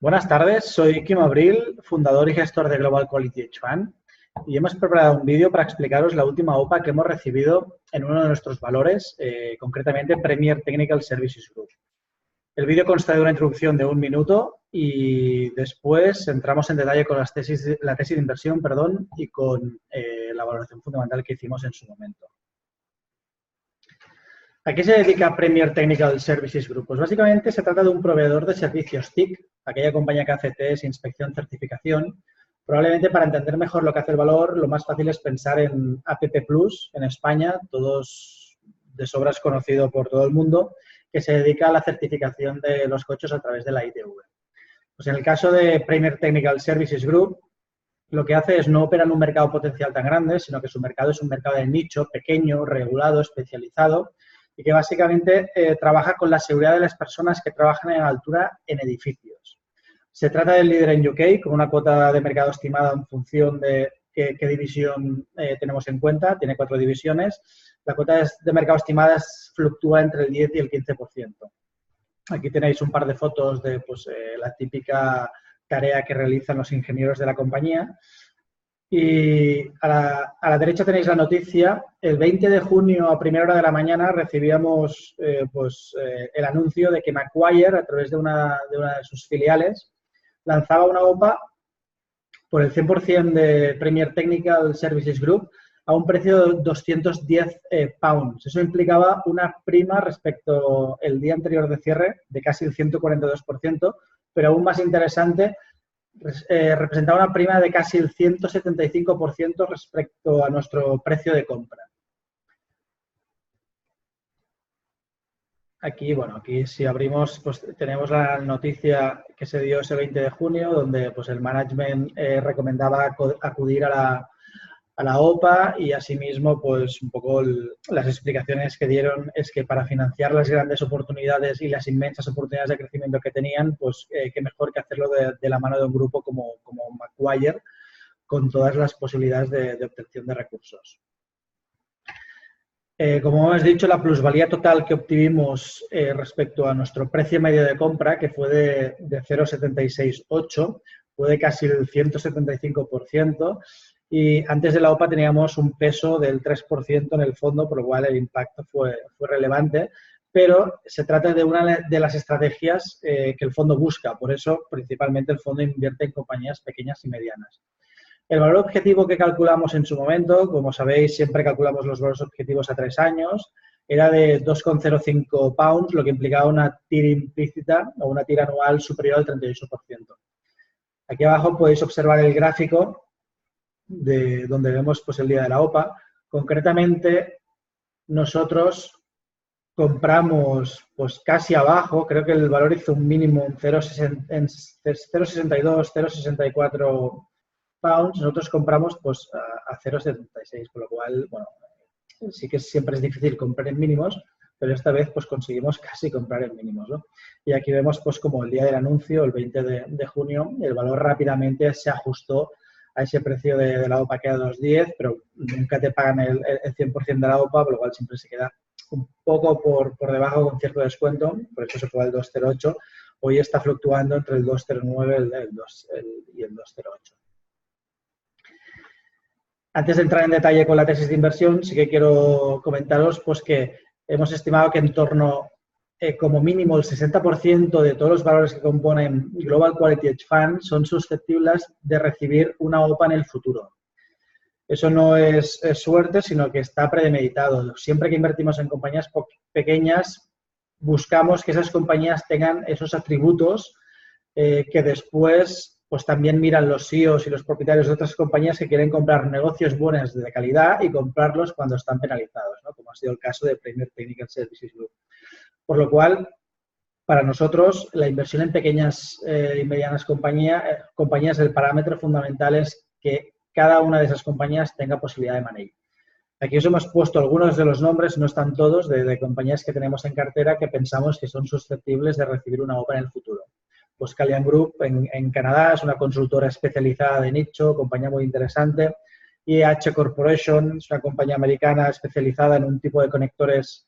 Buenas tardes, soy Kim Abril, fundador y gestor de Global Quality Edge Fund, y hemos preparado un vídeo para explicaros la última OPA que hemos recibido en uno de nuestros valores, concretamente Premier Technical Services Group. El vídeo consta de una introducción de 1 minuto y después entramos en detalle con la tesis de inversión, y con la valoración fundamental que hicimos en su momento. ¿A qué se dedica Premier Technical Services Group? Pues básicamente se trata de un proveedor de servicios TIC, aquella compañía que hace test, inspección, certificación. Probablemente para entender mejor lo que hace el valor, lo más fácil es pensar en APP Plus en España, todos de sobra es conocido por todo el mundo, que se dedica a la certificación de los coches a través de la ITV. Pues en el caso de Premier Technical Services Group, lo que hace es no operar en un mercado potencial tan grande, sino que su mercado es un mercado de nicho, pequeño, regulado, especializado, y que básicamente trabaja con la seguridad de las personas que trabajan en altura en edificios. Se trata del líder en UK, con una cuota de mercado estimada en función de qué división tenemos en cuenta. Tiene 4 divisiones. La cuota de mercado estimada fluctúa entre el 10 y el 15%. Aquí tenéis un par de fotos de la típica tarea que realizan los ingenieros de la compañía. Y a la derecha tenéis la noticia. El 20 de junio a primera hora de la mañana recibíamos el anuncio de que Macquarie, a través de una de sus filiales, lanzaba una OPA por el 100% de Premier Technical Services Group a un precio de 210 pounds. Eso implicaba una prima respecto al día anterior de cierre de casi el 142%, pero aún más interesante, representaba una prima de casi el 175% respecto a nuestro precio de compra. Aquí, aquí si abrimos, pues tenemos la noticia que se dio ese 20 de junio, donde pues el management recomendaba acudir a la OPA y asimismo, pues un poco las explicaciones que dieron es que para financiar las grandes oportunidades y las inmensas oportunidades de crecimiento que tenían, pues qué mejor que hacerlo de la mano de un grupo como Macquarie, con todas las posibilidades de obtención de recursos. Como hemos dicho, la plusvalía total que obtuvimos respecto a nuestro precio medio de compra, que fue de 0,768, fue de casi el 175%, y antes de la OPA teníamos un peso del 3% en el fondo, por lo cual el impacto fue relevante, pero se trata de una de las estrategias que el fondo busca. Por eso, principalmente, el fondo invierte en compañías pequeñas y medianas. El valor objetivo que calculamos en su momento, como sabéis, siempre calculamos los valores objetivos a 3 años, era de 2,05 pounds, lo que implicaba una TIR implícita o una TIR anual superior al 38%. Aquí abajo podéis observar el gráfico de donde vemos pues, el día de la OPA. Concretamente, nosotros compramos pues casi abajo, creo que el valor hizo un mínimo en 0,62, 0,64 pounds, nosotros compramos pues a 0,76, con lo cual, bueno, sí que siempre es difícil comprar en mínimos, pero esta vez pues conseguimos casi comprar en mínimos, ¿no? Y aquí vemos pues como el día del anuncio, el 20 de junio, el valor rápidamente se ajustó a ese precio de la OPA que era 2,10, pero nunca te pagan el 100% de la OPA, por lo cual siempre se queda un poco por debajo con cierto descuento, por eso se fue al 2,08. Hoy está fluctuando entre el 2,09 y el 2,08. Antes de entrar en detalle con la tesis de inversión, sí que quiero comentaros pues, que hemos estimado que en torno, como mínimo, el 60% de todos los valores que componen Global Quality Edge Fund son susceptibles de recibir una OPA en el futuro. Eso no es suerte, sino que está premeditado. Siempre que invertimos en compañías pequeñas, buscamos que esas compañías tengan esos atributos que después pues también miran los CEOs y los propietarios de otras compañías que quieren comprar negocios buenos de calidad y comprarlos cuando están penalizados, ¿no? Como ha sido el caso de Premier Technical Services Group. Por lo cual, para nosotros, la inversión en pequeñas y medianas compañías, el parámetro fundamental es que cada una de esas compañías tenga posibilidad de money. Aquí os hemos puesto algunos de los nombres, no están todos, de compañías que tenemos en cartera que pensamos que son susceptibles de recibir una OPA en el futuro. Pues Calian Group en Canadá es una consultora especializada de nicho, compañía muy interesante. IEH Corporation es una compañía americana especializada en un tipo de conectores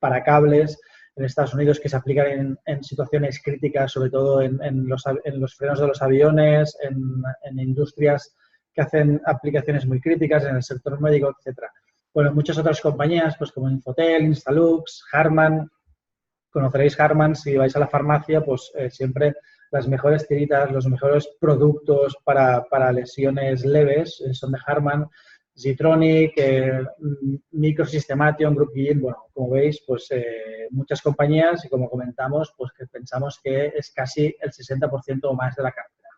para cables. en Estados Unidos que se aplican en situaciones críticas, sobre todo en los frenos de los aviones, en industrias que hacen aplicaciones muy críticas, en el sector médico, etcétera. Bueno, muchas otras compañías, pues como Infotel, Instalux, Harman. Conoceréis Harman si vais a la farmacia, pues siempre las mejores tiritas, los mejores productos para lesiones leves son de Harman. Zitronic, Microsystemation, Group Guillén, bueno, como veis, pues muchas compañías y como comentamos, pues que pensamos que es casi el 60% o más de la cartera.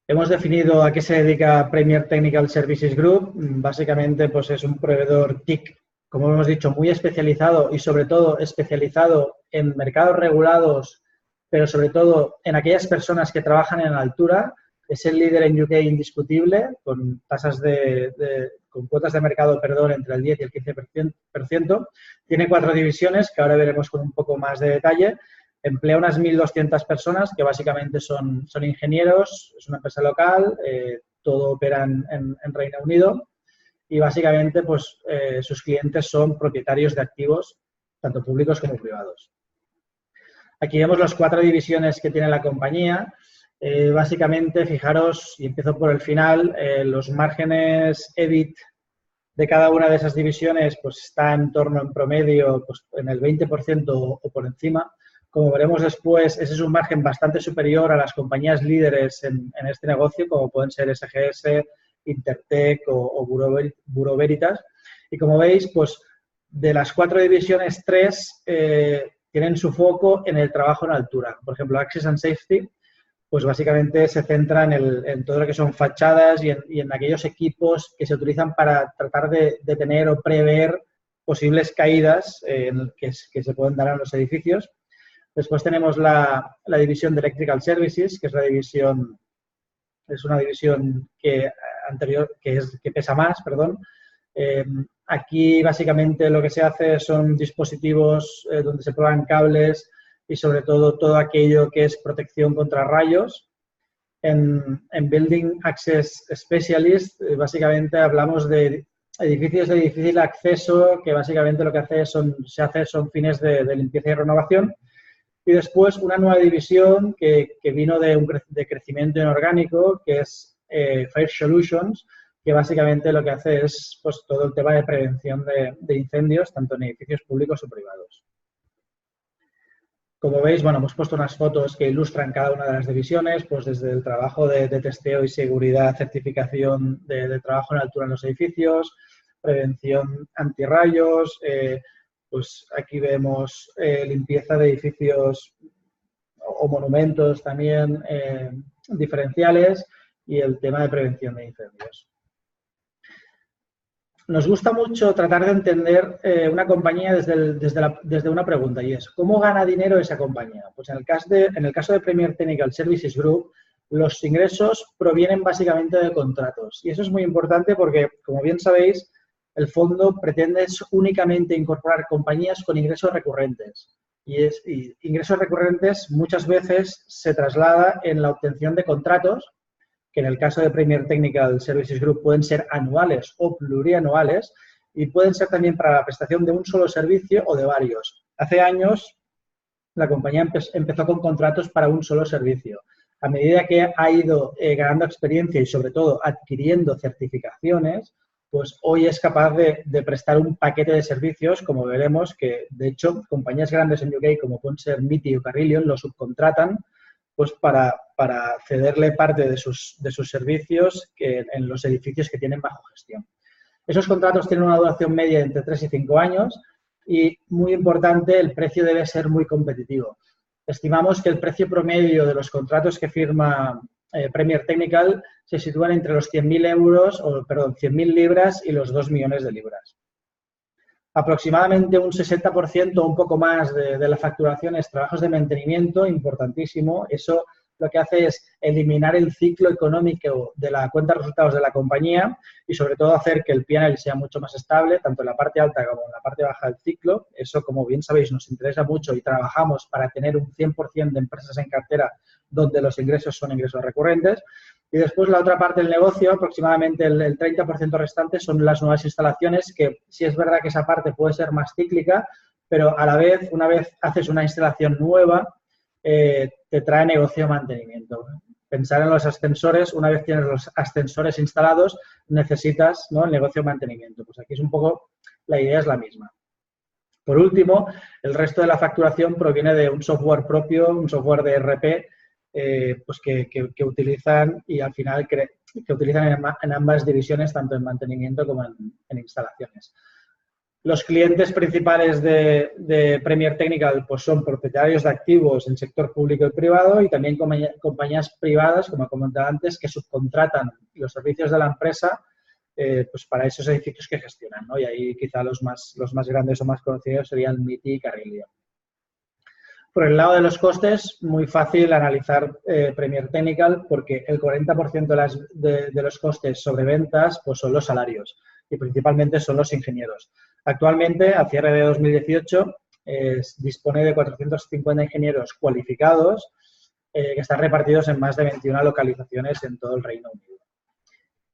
Hemos definido a qué se dedica Premier Technical Services Group. Básicamente, pues es un proveedor TIC, como hemos dicho, muy especializado y sobre todo especializado en mercados regulados, pero sobre todo en aquellas personas que trabajan en altura. Es el líder en UK indiscutible, con tasas con cuotas de mercado, perdón, entre el 10 y el 15%. Tiene 4 divisiones, que ahora veremos con un poco más de detalle. Emplea unas 1.200 personas, que básicamente son ingenieros. Es una empresa local, todo opera en Reino Unido. Y básicamente, pues, sus clientes son propietarios de activos, tanto públicos como privados. Aquí vemos las 4 divisiones que tiene la compañía. Básicamente, fijaros, y empiezo por el final, los márgenes EBIT de cada una de esas divisiones pues está en torno, en promedio, pues, en el 20% o por encima. Como veremos después, ese es un margen bastante superior a las compañías líderes en este negocio, como pueden ser SGS, Intertek o Bureau Veritas. Y como veis, pues de las 4 divisiones, 3 tienen su foco en el trabajo en altura. Por ejemplo, Access and Safety, pues básicamente se centra en todo lo que son fachadas y en aquellos equipos que se utilizan para tratar de detener o prever posibles caídas que se pueden dar en los edificios. Después tenemos la división de Electrical Services, que es una división que pesa más, perdón. Aquí básicamente lo que se hace son dispositivos donde se prueban cables y sobre todo aquello que es protección contra rayos. En Building Access Specialist básicamente hablamos de edificios de difícil acceso que básicamente lo que se hace son fines de limpieza y renovación. Y después una nueva división que vino de crecimiento inorgánico, que es Fire Solutions, que básicamente lo que hace es pues, todo el tema de prevención de incendios, tanto en edificios públicos o privados. Como veis, bueno, hemos puesto unas fotos que ilustran cada una de las divisiones, pues desde el trabajo de testeo y seguridad, certificación de trabajo en altura en los edificios, prevención antirrayos, pues aquí vemos limpieza de edificios o monumentos también diferenciales y el tema de prevención de incendios. Nos gusta mucho tratar de entender una compañía desde una pregunta y es ¿cómo gana dinero esa compañía? Pues en el caso de Premier Technical Services Group, los ingresos provienen básicamente de contratos. Y eso es muy importante porque, como bien sabéis, el fondo pretende únicamente incorporar compañías con ingresos recurrentes. Y ingresos recurrentes muchas veces se traslada en la obtención de contratos, que en el caso de Premier Technical Services Group pueden ser anuales o plurianuales y pueden ser también para la prestación de un solo servicio o de varios. Hace años la compañía empezó con contratos para un solo servicio. A medida que ha ido ganando experiencia y sobre todo adquiriendo certificaciones, pues hoy es capaz de prestar un paquete de servicios, como veremos, que de hecho compañías grandes en UK como pueden ser MITI o Carillion lo subcontratan pues para cederle parte de sus servicios en los edificios que tienen bajo gestión. Esos contratos tienen una duración media de entre 3 y 5 años y, muy importante, el precio debe ser muy competitivo. Estimamos que el precio promedio de los contratos que firma Premier Technical se sitúan entre los 100.000 libras y los 2 millones de libras. Aproximadamente un 60% o un poco más de la facturación es trabajos de mantenimiento, importantísimo. Eso lo que hace es eliminar el ciclo económico de la cuenta de resultados de la compañía y sobre todo hacer que el P&L sea mucho más estable, tanto en la parte alta como en la parte baja del ciclo. Eso, como bien sabéis, nos interesa mucho y trabajamos para tener un 100% de empresas en cartera donde los ingresos son ingresos recurrentes. Y después la otra parte del negocio, aproximadamente el 30% restante, son las nuevas instalaciones, que sí es verdad que esa parte puede ser más cíclica, pero a la vez, una vez haces una instalación nueva, te trae negocio de mantenimiento. Pensar en los ascensores, una vez tienes los ascensores instalados, necesitas, ¿no?, el negocio de mantenimiento. Pues aquí es un poco, la idea es la misma. Por último, el resto de la facturación proviene de un software propio, un software de ERP, pues que utilizan y al final que utilizan en ambas divisiones, tanto en mantenimiento como en instalaciones. Los clientes principales de Premier Technical pues son propietarios de activos en sector público y privado y también compañías privadas, como comentaba antes, que subcontratan los servicios de la empresa pues para esos edificios que gestionan, ¿no? Y ahí quizá los más grandes o más conocidos serían MITI y Carrillo. Por el lado de los costes, muy fácil analizar Premier Technical porque el 40% de los costes sobre ventas pues son los salarios y principalmente son los ingenieros. Actualmente, a cierre de 2018, dispone de 450 ingenieros cualificados que están repartidos en más de 21 localizaciones en todo el Reino Unido.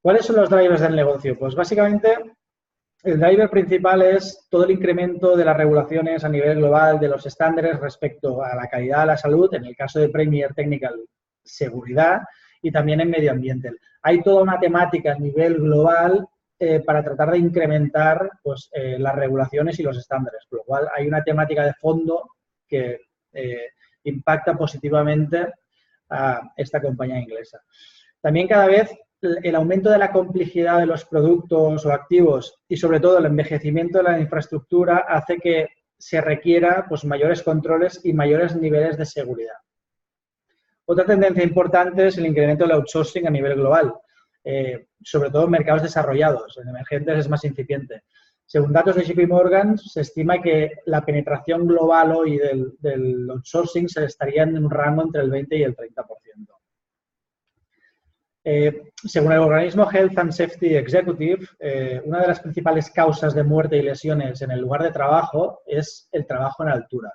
¿Cuáles son los drivers del negocio? Pues básicamente el driver principal es todo el incremento de las regulaciones a nivel global de los estándares respecto a la calidad de la salud, en el caso de Premier Technical, seguridad y también en medio ambiente. Hay toda una temática a nivel global para tratar de incrementar pues, las regulaciones y los estándares, por lo cual hay una temática de fondo que impacta positivamente a esta compañía inglesa. También cada vez el aumento de la complejidad de los productos o activos y sobre todo el envejecimiento de la infraestructura hace que se requiera pues, mayores controles y mayores niveles de seguridad. Otra tendencia importante es el incremento del outsourcing a nivel global, sobre todo en mercados desarrollados, en emergentes es más incipiente. Según datos de JP Morgan, se estima que la penetración global hoy del outsourcing se estaría en un rango entre el 20 y el 30%. Según el organismo Health and Safety Executive, una de las principales causas de muerte y lesiones en el lugar de trabajo es el trabajo en altura.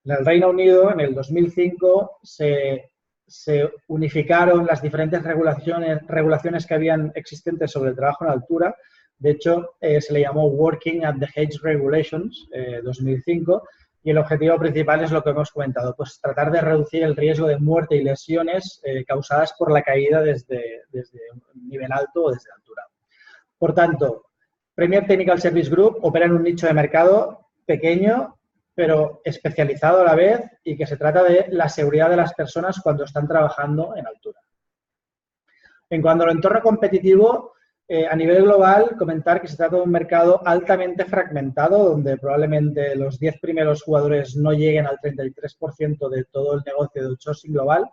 En el Reino Unido, en el 2005, se unificaron las diferentes regulaciones que habían existentes sobre el trabajo en altura. De hecho, se le llamó Working at the Heights Regulations 2005 y el objetivo principal es lo que hemos comentado, pues tratar de reducir el riesgo de muerte y lesiones causadas por la caída desde un nivel alto o desde altura. Por tanto, Premier Technical Service Group opera en un nicho de mercado pequeño, pero especializado a la vez y que se trata de la seguridad de las personas cuando están trabajando en altura. En cuanto al entorno competitivo, a nivel global, comentar que se trata de un mercado altamente fragmentado, donde probablemente los 10 primeros jugadores no lleguen al 33% de todo el negocio de outsourcing global.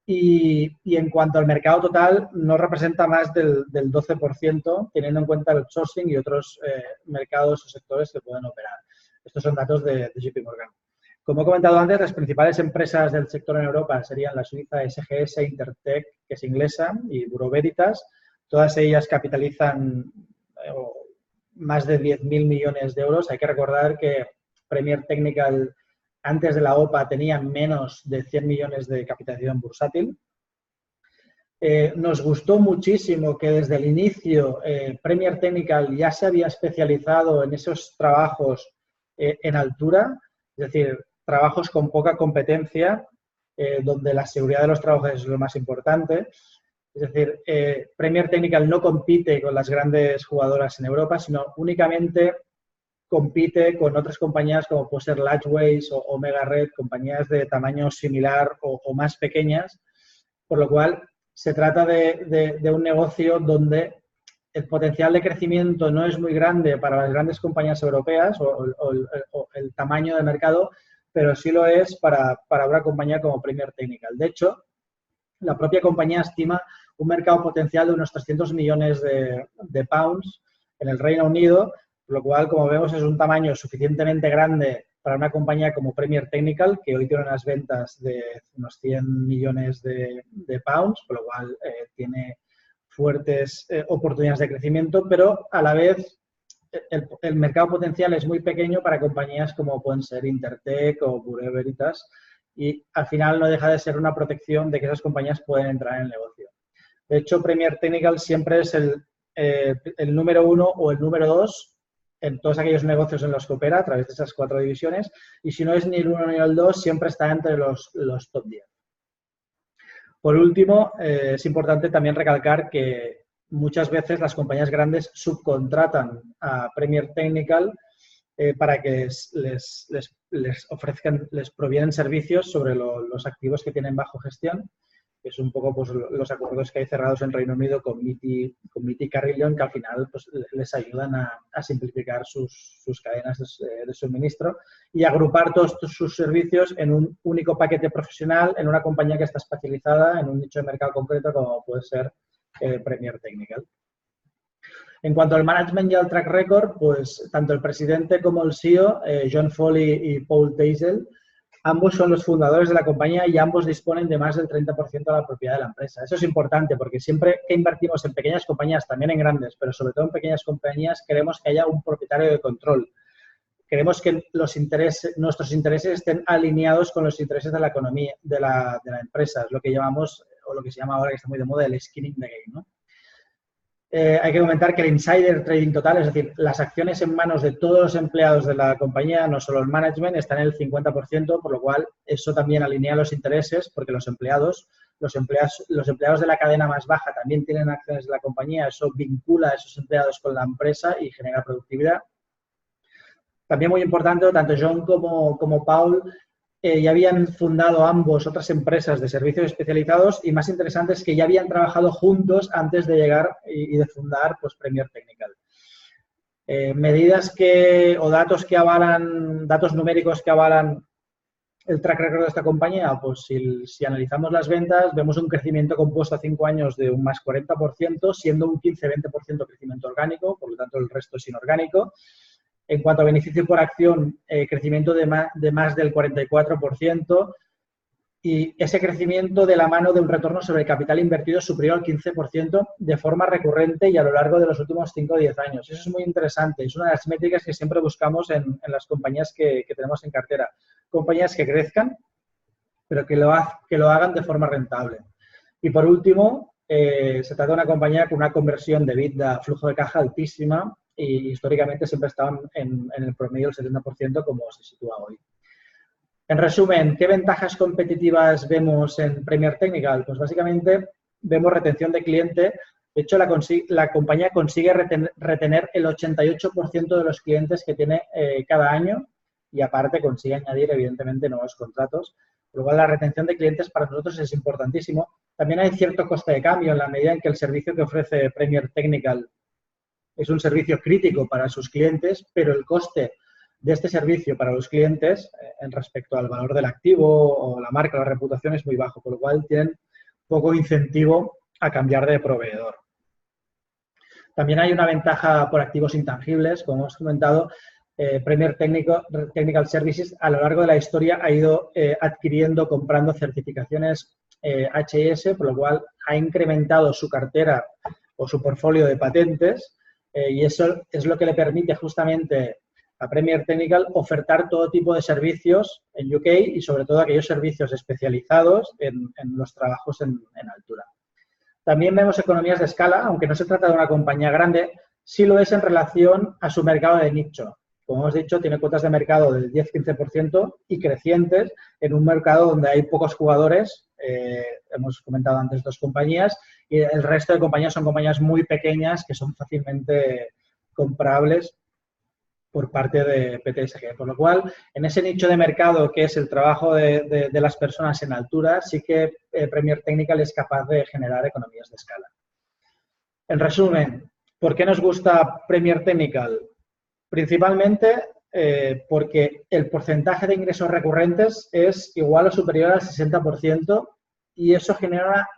Y en cuanto al mercado total, no representa más del 12%, teniendo en cuenta el outsourcing y otros mercados o sectores que pueden operar. Estos son datos de JP Morgan. Como he comentado antes, las principales empresas del sector en Europa serían la suiza SGS, Intertek, que es inglesa, y Bureau Veritas. Todas ellas capitalizan más de 10.000 millones de euros. Hay que recordar que Premier Technical, antes de la OPA, tenía menos de 100 millones de capitalización bursátil. Nos gustó muchísimo que desde el inicio Premier Technical ya se había especializado en esos trabajos en altura, es decir, trabajos con poca competencia, donde la seguridad de los trabajadores es lo más importante. Es decir, Premier Technical no compite con las grandes jugadoras en Europa, sino únicamente compite con otras compañías como puede ser Latchways o Omega Red, compañías de tamaño similar o más pequeñas, por lo cual se trata de un negocio donde el potencial de crecimiento no es muy grande para las grandes compañías europeas o el tamaño de mercado, pero sí lo es para una compañía como Premier Technical. De hecho, la propia compañía estima un mercado potencial de unos 300 millones de pounds en el Reino Unido, por lo cual, como vemos, es un tamaño suficientemente grande para una compañía como Premier Technical, que hoy tiene unas ventas de unos 100 millones de pounds, por lo cual tiene fuertes oportunidades de crecimiento, pero a la vez el mercado potencial es muy pequeño para compañías como pueden ser Intertek o Bureau Veritas y al final no deja de ser una protección de que esas compañías pueden entrar en el negocio. De hecho, Premier Technical siempre es el número 1 o el número 2 en todos aquellos negocios en los que opera a través de esas 4 divisiones. Y si no es ni el 1 ni el 2, siempre está entre los top 10. Por último, es importante también recalcar que muchas veces las compañías grandes subcontratan a Premier Technical para que les ofrezcan, les provienen servicios sobre los activos que tienen bajo gestión, que es un poco pues, los acuerdos que hay cerrados en Reino Unido con MIT Carillon, que al final pues, les ayudan a simplificar sus cadenas de suministro y agrupar todos sus servicios en un único paquete profesional en una compañía que está especializada en un nicho de mercado concreto como puede ser Premier Technical. En cuanto al management y al track record, pues tanto el presidente como el CEO, John Foley y Paul Teisel, ambos son los fundadores de la compañía y ambos disponen de más del 30% de la propiedad de la empresa. Eso es importante porque siempre que invertimos en pequeñas compañías, también en grandes, pero sobre todo en pequeñas compañías, queremos que haya un propietario de control. Queremos que nuestros intereses estén alineados con los intereses de la economía, de la empresa. Es lo que llamamos, o lo que se llama ahora, que está muy de moda, el skin in the game, ¿no? Hay que comentar que el insider trading total, es decir, las acciones en manos de todos los empleados de la compañía, no solo el management, están en el 50%, por lo cual eso también alinea los intereses, porque los empleados de la cadena más baja también tienen acciones de la compañía, eso vincula a esos empleados con la empresa y genera productividad. También muy importante, tanto John como Paul ya habían fundado ambos otras empresas de servicios especializados y más interesante es que ya habían trabajado juntos antes de llegar y de fundar pues, Premier Technical. Medidas o datos numéricos que avalan el track record de esta compañía, pues si analizamos las ventas, vemos un crecimiento compuesto a 5 años de un más 40%, siendo un 15-20% crecimiento orgánico, por lo tanto el resto es inorgánico. En cuanto a beneficio por acción, crecimiento de más del 44% y ese crecimiento de la mano de un retorno sobre el capital invertido superior al 15% de forma recurrente y a lo largo de los últimos 5 o 10 años. Eso es muy interesante. Es una de las métricas que siempre buscamos en las compañías que tenemos en cartera. Compañías que crezcan, pero que lo hagan de forma rentable. Y por último, se trata de una compañía con una conversión de EBITDA a flujo de caja altísima y históricamente siempre estaban en el promedio del 70% como se sitúa hoy. En resumen, ¿qué ventajas competitivas vemos en Premier Technical? Pues básicamente vemos retención de cliente. De hecho, la compañía consigue retener el 88% de los clientes que tiene cada año y aparte consigue añadir, evidentemente, nuevos contratos. Por lo cual, la retención de clientes para nosotros es importantísimo. También hay cierto coste de cambio en la medida en que el servicio que ofrece Premier Technical es un servicio crítico para sus clientes, pero el coste de este servicio para los clientes en respecto al valor del activo o la marca o la reputación es muy bajo, por lo cual tienen poco incentivo a cambiar de proveedor. También hay una ventaja por activos intangibles, como hemos comentado, Premier Technical Services a lo largo de la historia ha ido comprando certificaciones HIS, por lo cual ha incrementado su cartera o su portfolio de patentes y eso es lo que le permite justamente a Premier Technical ofertar todo tipo de servicios en UK y sobre todo aquellos servicios especializados en los trabajos en altura. También vemos economías de escala, aunque no se trata de una compañía grande, sí lo es en relación a su mercado de nicho. Como hemos dicho, tiene cuotas de mercado del 10-15% y crecientes en un mercado donde hay pocos jugadores. Hemos comentado antes 2 compañías y el resto de compañías son compañías muy pequeñas que son fácilmente comprables por parte de PTSG. Por lo cual, en ese nicho de mercado que es el trabajo de las personas en altura, sí que Premier Technical es capaz de generar economías de escala. En resumen, ¿por qué nos gusta Premier Technical? Principalmente porque el porcentaje de ingresos recurrentes es igual o superior al 60% y eso genera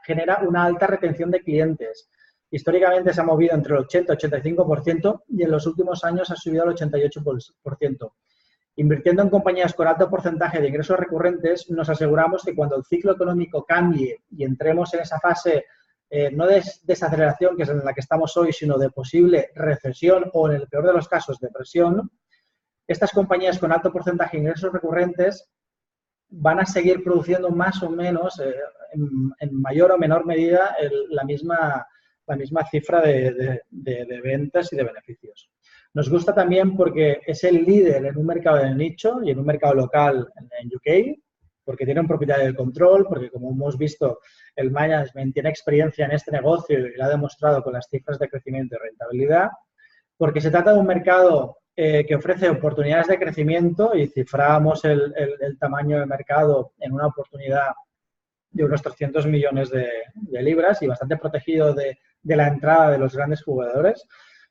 una alta retención de clientes. Históricamente se ha movido entre el 80 y 85% y en los últimos años ha subido al 88%. Invirtiendo en compañías con alto porcentaje de ingresos recurrentes, nos aseguramos que cuando el ciclo económico cambie y entremos en esa fase no de desaceleración, que es en la que estamos hoy, sino de posible recesión o, en el peor de los casos, depresión, estas compañías con alto porcentaje de ingresos recurrentes van a seguir produciendo más o menos, en mayor o menor medida, la misma cifra de ventas y de beneficios. Nos gusta también porque es el líder en un mercado de nicho y en un mercado local en UK, porque tiene un propietario del control, porque como hemos visto, el management tiene experiencia en este negocio y lo ha demostrado con las cifras de crecimiento y rentabilidad, porque se trata de un mercado que ofrece oportunidades de crecimiento y ciframos el tamaño del mercado en una oportunidad de unos 300 millones de libras y bastante protegido de la entrada de los grandes jugadores.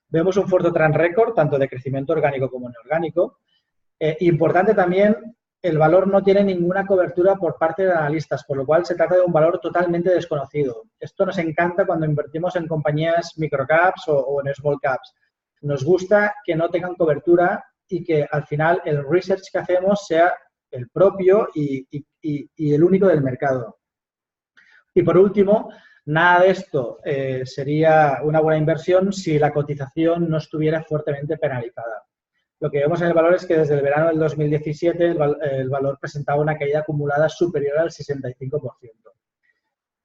Vemos un fuerte track record, tanto de crecimiento orgánico como inorgánico. Importante también, el valor no tiene ninguna cobertura por parte de analistas, por lo cual se trata de un valor totalmente desconocido. Esto nos encanta cuando invertimos en compañías microcaps o en small caps. Nos gusta que no tengan cobertura y que al final el research que hacemos sea el propio y el único del mercado. Y por último, nada de esto sería una buena inversión si la cotización no estuviera fuertemente penalizada. Lo que vemos en el valor es que desde el verano del 2017 el valor presentaba una caída acumulada superior al 65%.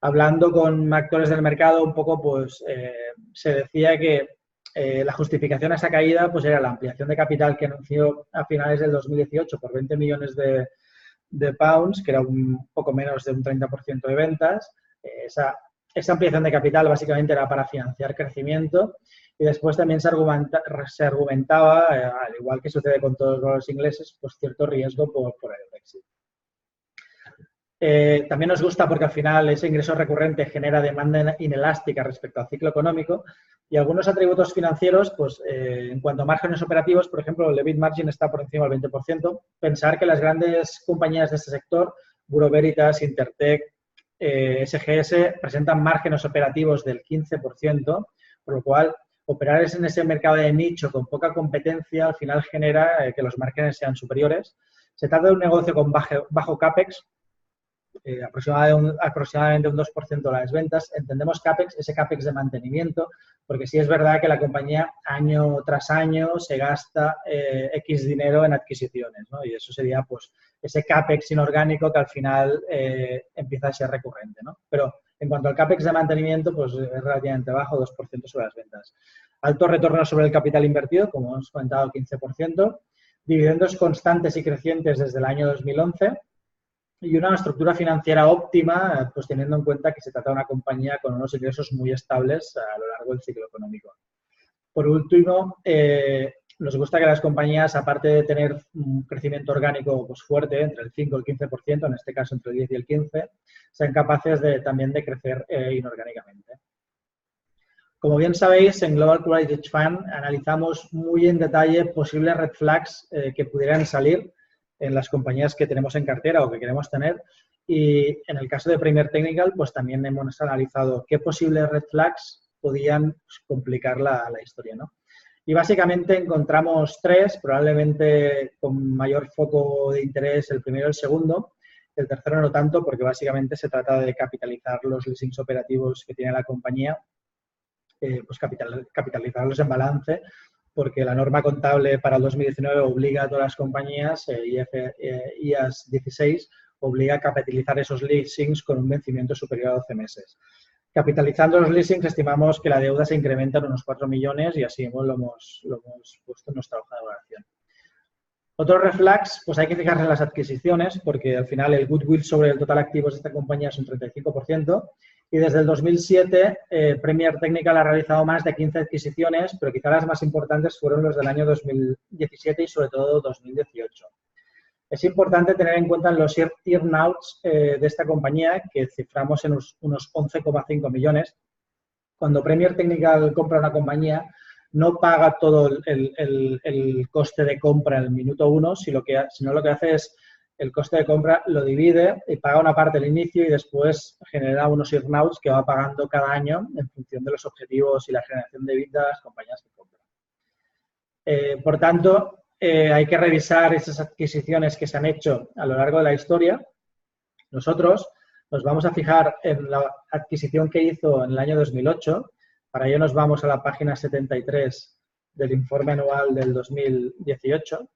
Hablando con actores del mercado, un poco pues se decía que la justificación a esa caída pues era la ampliación de capital que anunció a finales del 2018 por 20 millones de pounds, que era un poco menos de un 30% de ventas. Esa ampliación de capital básicamente era para financiar crecimiento y después también se argumentaba, al igual que sucede con todos los valores ingleses, pues cierto riesgo por el Brexit. También nos gusta porque al final ese ingreso recurrente genera demanda inelástica respecto al ciclo económico y algunos atributos financieros, pues en cuanto a márgenes operativos, por ejemplo, el EBIT margin está por encima del 20%. Pensar que las grandes compañías de este sector, Bureau Veritas, Intertek, SGS, presentan márgenes operativos del 15%, por lo cual operar en ese mercado de nicho con poca competencia al final genera que los márgenes sean superiores. Se trata de un negocio con bajo CAPEX, aproximadamente un 2% de las ventas. Entendemos CAPEX, ese CAPEX de mantenimiento, porque sí es verdad que la compañía año tras año se gasta X dinero en adquisiciones, ¿no? Y eso sería pues ese CAPEX inorgánico que al final empieza a ser recurrente, ¿no? Pero en cuanto al CAPEX de mantenimiento, pues es relativamente bajo, 2% sobre las ventas. Alto retorno sobre el capital invertido, como hemos comentado, 15%. Dividendos constantes y crecientes desde el año 2011. Y una estructura financiera óptima, pues teniendo en cuenta que se trata de una compañía con unos ingresos muy estables a lo largo del ciclo económico. Por último, nos gusta que las compañías, aparte de tener un crecimiento orgánico pues, fuerte, entre el 5 y el 15%, en este caso entre el 10 y el 15%, sean capaces también de crecer inorgánicamente. Como bien sabéis, en Global Courage Fund analizamos muy en detalle posibles red flags que pudieran salir en las compañías que tenemos en cartera o que queremos tener. Y en el caso de Premier Technical, pues también hemos analizado qué posibles red flags podían complicar la historia, ¿no? Y básicamente encontramos tres, probablemente con mayor foco de interés el primero y el segundo. El tercero no tanto, porque básicamente se trata de capitalizar los leasings operativos que tiene la compañía, pues capitalizarlos en balance, porque la norma contable para el 2019 obliga a todas las compañías, IAS 16, obliga a capitalizar esos leasings con un vencimiento superior a 12 meses. Capitalizando los leasings, estimamos que la deuda se incrementa en unos 4 millones y así lo hemos puesto en nuestra hoja de valoración. Otros red flags, pues hay que fijarse en las adquisiciones, porque al final el goodwill sobre el total activos de esta compañía es un 35%. Y desde el 2007, Premier Technical ha realizado más de 15 adquisiciones, pero quizá las más importantes fueron los del año 2017 y sobre todo 2018. Es importante tener en cuenta los earnouts de esta compañía, que ciframos en unos 11,5 millones. Cuando Premier Technical compra una compañía, no paga todo el coste de compra en el minuto 1, sino lo que hace es el coste de compra lo divide y paga una parte al inicio y después genera unos earnouts que va pagando cada año en función de los objetivos y la generación de EBITDA de las compañías que compran. Por tanto, hay que revisar esas adquisiciones que se han hecho a lo largo de la historia. Nosotros nos vamos a fijar en la adquisición que hizo en el año 2008. Para ello nos vamos a la página 73 del informe anual del 2018.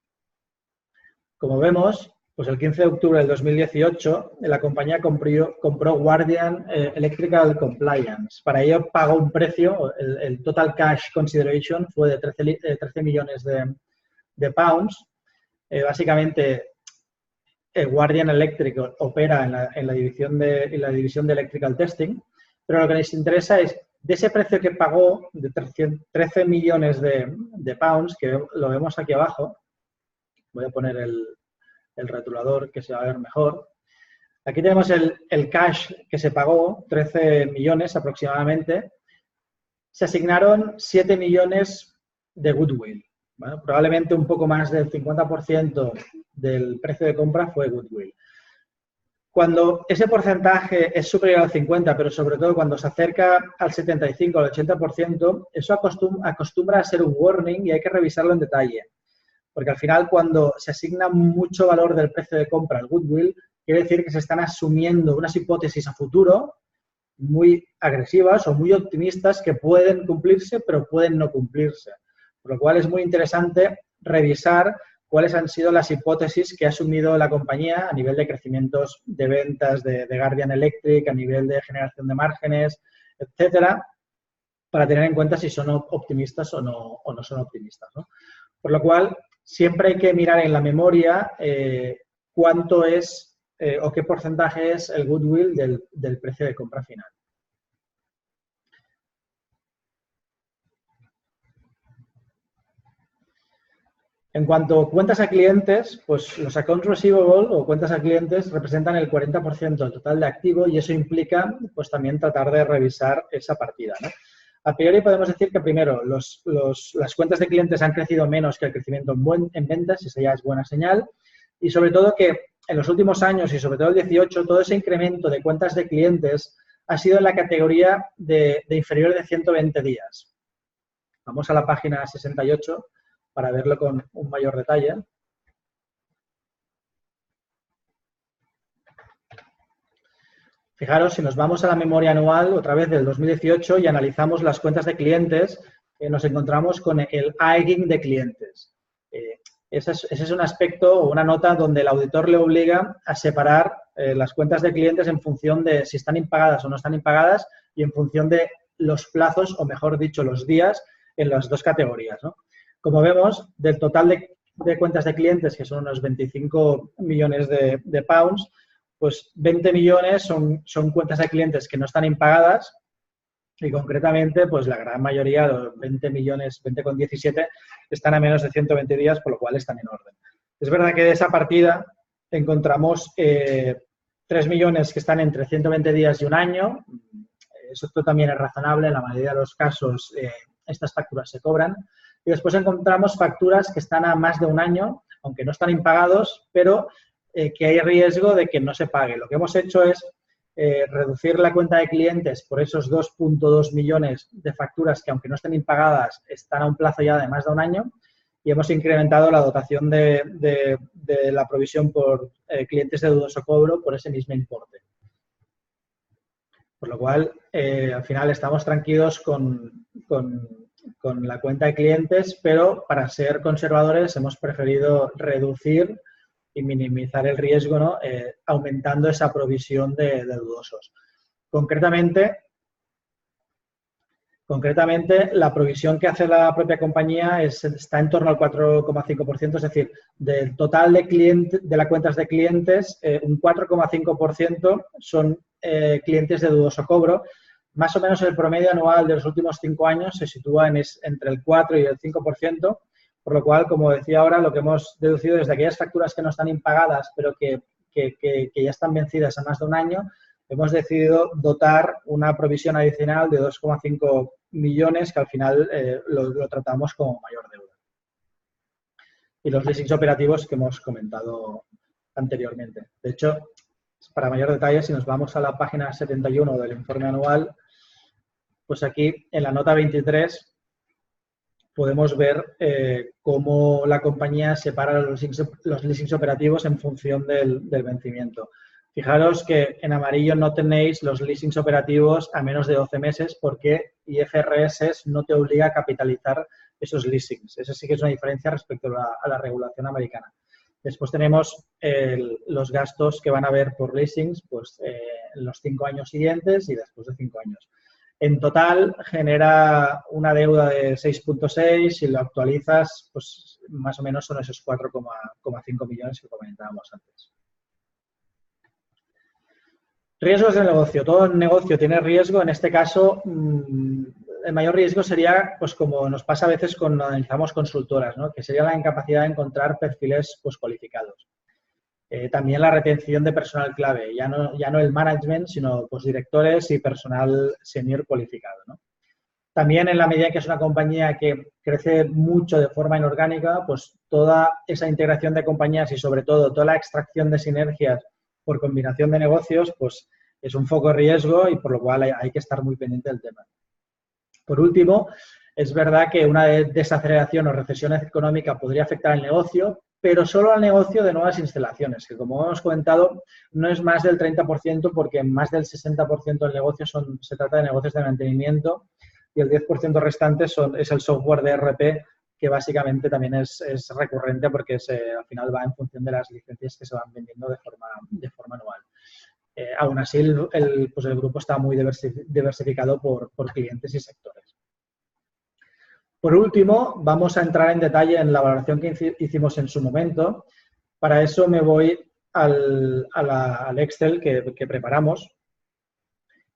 Como vemos, Pues el 15 de octubre del 2018 la compañía compró Guardian Electrical Compliance. Para ello pagó un precio, el total cash consideration fue de 13 millones de pounds. Básicamente, Guardian Electric opera en la división de Electrical Testing, pero lo que les interesa es de ese precio que pagó de 13 millones de pounds, que lo vemos aquí abajo. Voy a poner el rotulador que se va a ver mejor. Aquí tenemos el cash que se pagó, 13 millones aproximadamente. Se asignaron 7 millones de goodwill. Bueno, probablemente un poco más del 50% del precio de compra fue goodwill. Cuando ese porcentaje es superior al 50%, pero sobre todo cuando se acerca al 75% o al 80%, eso acostumbra a ser un warning y hay que revisarlo en detalle. Porque al final, cuando se asigna mucho valor del precio de compra al goodwill, quiere decir que se están asumiendo unas hipótesis a futuro muy agresivas o muy optimistas que pueden cumplirse, pero pueden no cumplirse. Por lo cual es muy interesante revisar cuáles han sido las hipótesis que ha asumido la compañía a nivel de crecimientos de ventas de Guardian Electric, a nivel de generación de márgenes, etcétera, para tener en cuenta si son optimistas o no son optimistas, ¿no? Por lo cual, siempre hay que mirar en la memoria cuánto es o qué porcentaje es el goodwill del precio de compra final. En cuanto a cuentas a clientes, pues los accounts receivable o cuentas a clientes representan el 40% del total de activo y eso implica pues también tratar de revisar esa partida, ¿no? A priori podemos decir que primero las cuentas de clientes han crecido menos que el crecimiento en ventas, y esa ya es buena señal. Y sobre todo que en los últimos años y sobre todo el 18, todo ese incremento de cuentas de clientes ha sido en la categoría de inferior de 120 días. Vamos a la página 68 para verlo con un mayor detalle. Fijaros, si nos vamos a la memoria anual, otra vez del 2018, y analizamos las cuentas de clientes, nos encontramos con el aging de clientes. Ese es un aspecto o una nota donde el auditor le obliga a separar las cuentas de clientes en función de si están impagadas o no están impagadas y en función de los plazos, o mejor dicho, los días en las dos categorías, ¿no? Como vemos, del total de cuentas de clientes, que son unos 25 millones de pounds, pues 20 millones son cuentas de clientes que no están impagadas y concretamente pues la gran mayoría, los 20 millones, 20,17, están a menos de 120 días, por lo cual están en orden. Es verdad que de esa partida encontramos 3 millones que están entre 120 días y un año. Esto también es razonable, en la mayoría de los casos estas facturas se cobran. Y después encontramos facturas que están a más de un año, aunque no están impagados, pero que hay riesgo de que no se pague. Lo que hemos hecho es reducir la cuenta de clientes por esos 2,2 millones de facturas que, aunque no estén impagadas, están a un plazo ya de más de un año, y hemos incrementado la dotación de la provisión por clientes de dudoso cobro por ese mismo importe. Por lo cual, al final estamos tranquilos con la cuenta de clientes, pero para ser conservadores hemos preferido reducir y minimizar el riesgo, ¿no? Aumentando esa provisión de dudosos. Concretamente, la provisión que hace la propia compañía está en torno al 4,5%, es decir, del total de las cuentas de clientes, un 4,5% son clientes de dudoso cobro. Más o menos el promedio anual de los últimos 5 años se sitúa entre el 4 y el 5%, por lo cual, como decía ahora, lo que hemos deducido desde aquellas facturas que no están impagadas, pero que ya están vencidas a más de un año, hemos decidido dotar una provisión adicional de 2,5 millones que al final lo tratamos como mayor deuda. Y los leasings operativos que hemos comentado anteriormente. De hecho, para mayor detalle, si nos vamos a la página 71 del informe anual, pues aquí en la nota 23 podemos ver cómo la compañía separa los leasings operativos en función del vencimiento. Fijaros que en amarillo no tenéis los leasings operativos a menos de 12 meses porque IFRS no te obliga a capitalizar esos leasings. Esa sí que es una diferencia respecto a la regulación americana. Después tenemos los gastos que van a haber por leasings pues, en los 5 años siguientes y después de 5 años. En total genera una deuda de 6,6, si lo actualizas, pues más o menos son esos 4,5 millones que comentábamos antes. Riesgos del negocio. Todo negocio tiene riesgo. En este caso, el mayor riesgo sería, pues como nos pasa a veces cuando analizamos consultoras, ¿no? Que sería la incapacidad de encontrar perfiles pues, cualificados. También la retención de personal clave, ya no el management, sino pues, directores y personal senior cualificado, ¿no? También en la medida que es una compañía que crece mucho de forma inorgánica, pues toda esa integración de compañías y sobre todo toda la extracción de sinergias por combinación de negocios, pues es un foco de riesgo y por lo cual hay que estar muy pendiente del tema. Por último, es verdad que una desaceleración o recesión económica podría afectar al negocio, pero solo al negocio de nuevas instalaciones, que como hemos comentado, no es más del 30% porque más del 60% del negocio se trata de negocios de mantenimiento y el 10% restante es el software de ERP, que básicamente también es recurrente porque al final va en función de las licencias que se van vendiendo de forma anual. Aún así, el grupo está muy diversificado por clientes y sectores. Por último, vamos a entrar en detalle en la valoración que hicimos en su momento. Para eso me voy al Excel que preparamos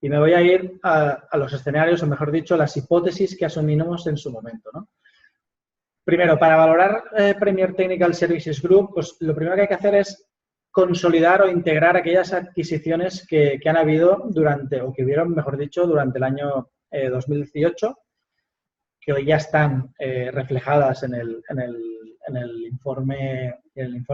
y me voy a ir a los escenarios, o mejor dicho, las hipótesis que asumimos en su momento, ¿no? Primero, para valorar Premier Technical Services Group, pues lo primero que hay que hacer es consolidar o integrar aquellas adquisiciones que han habido o que hubieron, mejor dicho, durante el año 2018, que hoy ya están reflejadas en el informe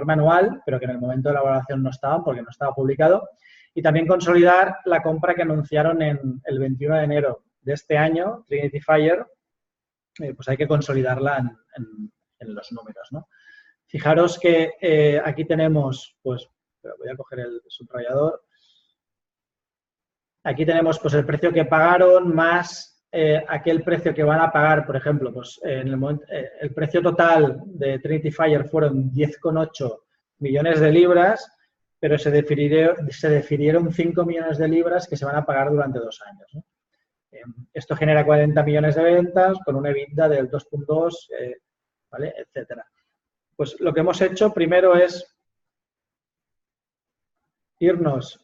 anual, pero que en el momento de la evaluación no estaban porque no estaba publicado. Y también consolidar la compra que anunciaron el 21 de enero de este año, Trinity Fire, pues hay que consolidarla en los números, ¿no? Fijaros que aquí tenemos, pues, voy a coger el subrayador. Aquí tenemos pues el precio que pagaron más aquel precio que van a pagar, por ejemplo, pues el precio total de Trinity Fire fueron 10,8 millones de libras, pero se defirieron 5 millones de libras que se van a pagar durante 2 años, ¿no? Esto genera 40 millones de ventas con un EBITDA del 2,2, ¿vale? Etcétera. Pues lo que hemos hecho primero es irnos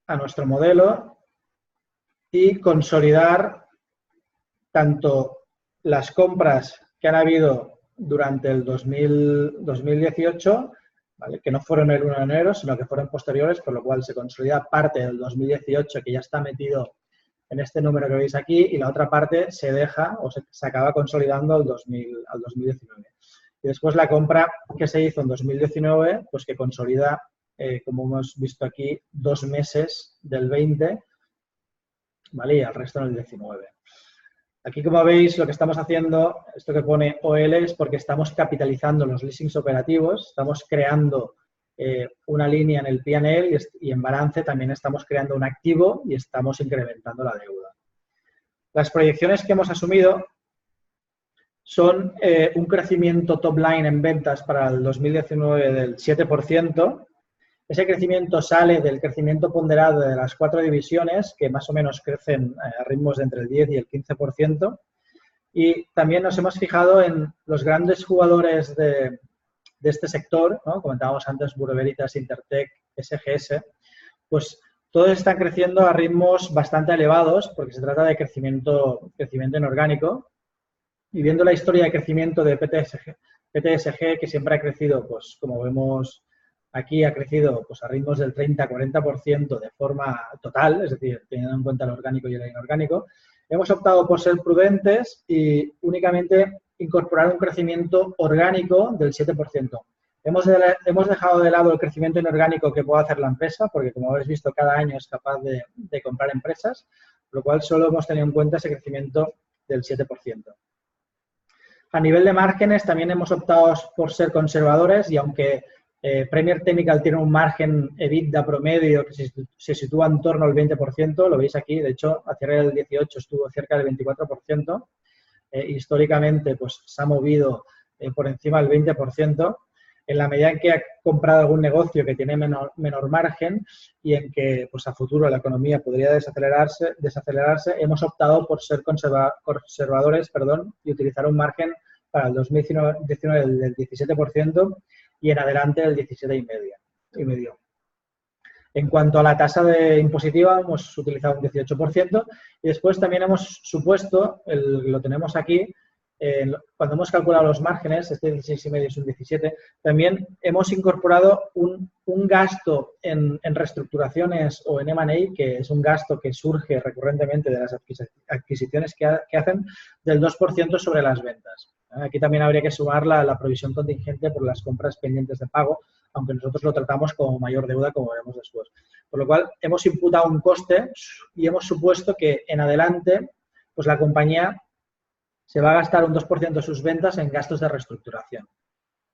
a nuestro modelo y consolidar tanto las compras que han habido durante el 2018, ¿vale? Que no fueron el 1 de enero, sino que fueron posteriores, por lo cual se consolida parte del 2018 que ya está metido en este número que veis aquí y la otra parte se deja o se acaba consolidando al 2019. Y después la compra que se hizo en 2019, pues que consolida, como hemos visto aquí, 2 meses del 20, ¿vale? Y el resto en el 19. Aquí, como veis, lo que estamos haciendo, esto que pone OL, es porque estamos capitalizando los leasings operativos, estamos creando una línea en el P&L y en balance también estamos creando un activo y estamos incrementando la deuda. Las proyecciones que hemos asumido son un crecimiento top line en ventas para el 2019 del 7%. Ese crecimiento sale del crecimiento ponderado de las 4 divisiones, que más o menos crecen a ritmos de entre el 10 y el 15%. Y también nos hemos fijado en los grandes jugadores de este sector, ¿no? Comentábamos antes Bureau Veritas, Intertek, SGS, pues todos están creciendo a ritmos bastante elevados porque se trata de crecimiento inorgánico. Y viendo la historia de crecimiento de PTSG, que siempre ha crecido, pues como vemos aquí, ha crecido pues, a ritmos del 30-40% de forma total, es decir, teniendo en cuenta el orgánico y el inorgánico, hemos optado por ser prudentes y únicamente incorporar un crecimiento orgánico del 7%. Hemos dejado de lado el crecimiento inorgánico que puede hacer la empresa, porque como habéis visto, cada año es capaz de comprar empresas, lo cual solo hemos tenido en cuenta ese crecimiento del 7%. A nivel de márgenes también hemos optado por ser conservadores y aunque Premier Technical tiene un margen EBITDA promedio que se sitúa en torno al 20%, lo veis aquí, de hecho, a cierre del 18 estuvo cerca del 24%, históricamente pues se ha movido por encima del 20%. En la medida en que ha comprado algún negocio que tiene menor margen y en que pues, a futuro la economía podría desacelerarse, hemos optado por ser conservadores y utilizar un margen para el 2019 del 17% y en adelante del 17,5%. En cuanto a la tasa impositiva, hemos utilizado un 18% y después también hemos supuesto, lo tenemos aquí, cuando hemos calculado los márgenes, este 16,5 es un 17, también hemos incorporado un gasto en reestructuraciones o en M&A, que es un gasto que surge recurrentemente de las adquisiciones que hacen, del 2% sobre las ventas. Aquí también habría que sumar la provisión contingente por las compras pendientes de pago, aunque nosotros lo tratamos como mayor deuda, como veremos después. Por lo cual, hemos imputado un coste y hemos supuesto que en adelante pues la compañía se va a gastar un 2% de sus ventas en gastos de reestructuración.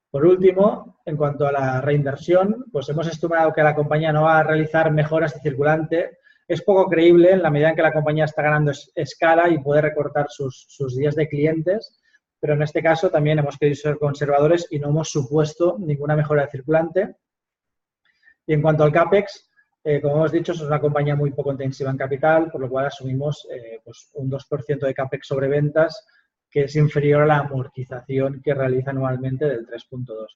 Por último, en cuanto a la reinversión, pues hemos estimado que la compañía no va a realizar mejoras de circulante. Es poco creíble en la medida en que la compañía está ganando escala y puede recortar sus días de clientes, pero en este caso también hemos querido ser conservadores y no hemos supuesto ninguna mejora de circulante. Y en cuanto al CAPEX, como hemos dicho, es una compañía muy poco intensiva en capital, por lo cual asumimos pues un 2% de CAPEX sobre ventas, que es inferior a la amortización que realiza anualmente del 3,2%.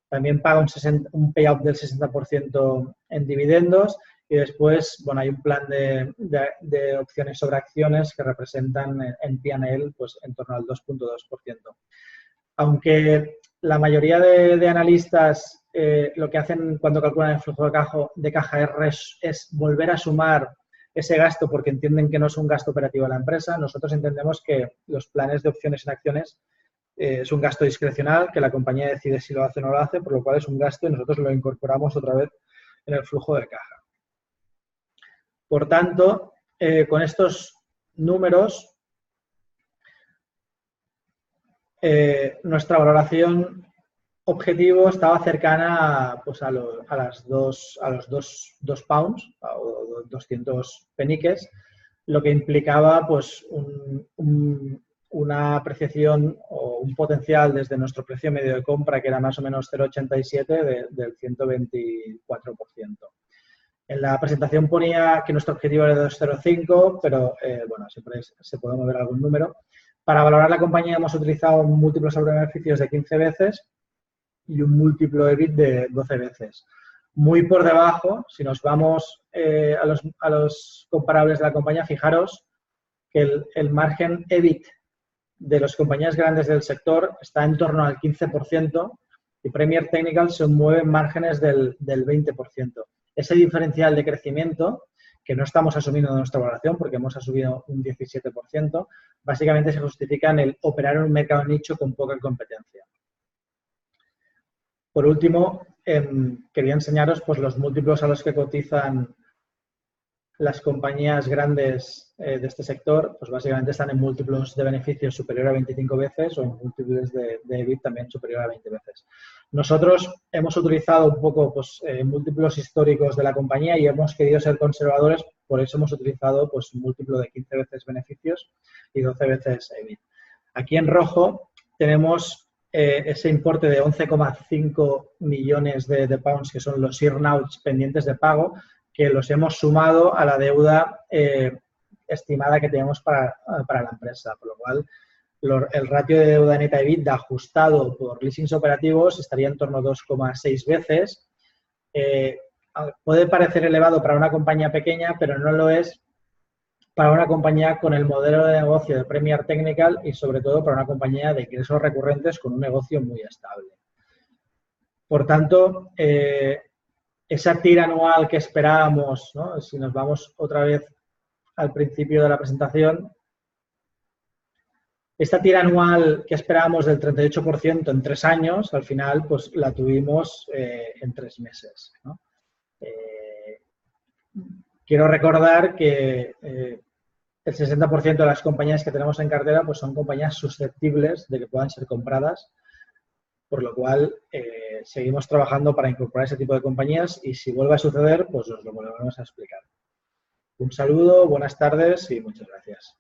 También paga un payout del 60% en dividendos y después, bueno, hay un plan de opciones sobre acciones que representan en P&L pues, en torno al 2,2%. Aunque la mayoría de analistas lo que hacen cuando calculan el flujo de caja es volver a sumar ese gasto porque entienden que no es un gasto operativo de la empresa, nosotros entendemos que los planes de opciones en acciones es un gasto discrecional, que la compañía decide si lo hace o no lo hace, por lo cual es un gasto y nosotros lo incorporamos otra vez en el flujo de caja. Por tanto, con estos números, nuestra valoración objetivo estaba cercana pues, a los 2 pounds o 200 peniques, lo que implicaba pues, una apreciación o un potencial desde nuestro precio medio de compra, que era más o menos 0,87, del 124%. En la presentación ponía que nuestro objetivo era de 2,05, pero bueno, siempre se puede mover algún número. Para valorar la compañía hemos utilizado múltiplos sobre beneficios de 15 veces y un múltiplo EBIT de 12 veces. Muy por debajo, si nos vamos a los comparables de la compañía, fijaros que el margen EBIT de las compañías grandes del sector está en torno al 15% y Premier Technical se mueve en márgenes del 20%. Ese diferencial de crecimiento, que no estamos asumiendo en nuestra valoración porque hemos asumido un 17%, básicamente se justifica en el operar en un mercado nicho con poca competencia. Por último, quería enseñaros pues, los múltiplos a los que cotizan las compañías grandes de este sector, pues básicamente están en múltiplos de beneficios superior a 25 veces o en múltiplos de EBIT también superior a 20 veces. Nosotros hemos utilizado un poco pues, múltiplos históricos de la compañía y hemos querido ser conservadores, por eso hemos utilizado pues, un múltiplo de 15 veces beneficios y 12 veces EBIT. Aquí en rojo tenemos ese importe de 11,5 millones de pounds, que son los earn-outs pendientes de pago, que los hemos sumado a la deuda estimada que tenemos para la empresa, por lo cual el ratio de deuda neta EBITDA ajustado por leasings operativos estaría en torno a 2,6 veces. Puede parecer elevado para una compañía pequeña, pero no lo es para una compañía con el modelo de negocio de Premier Technical y sobre todo para una compañía de ingresos recurrentes con un negocio muy estable. Por tanto, esa tira anual que esperábamos, ¿no? Si nos vamos otra vez al principio de la presentación, esta tira anual que esperábamos del 38% en 3 años, al final pues la tuvimos en 3 meses, ¿no? Quiero recordar que el 60% de las compañías que tenemos en cartera pues son compañías susceptibles de que puedan ser compradas, por lo cual seguimos trabajando para incorporar ese tipo de compañías y si vuelve a suceder, pues os lo volveremos a explicar. Un saludo, buenas tardes y muchas gracias.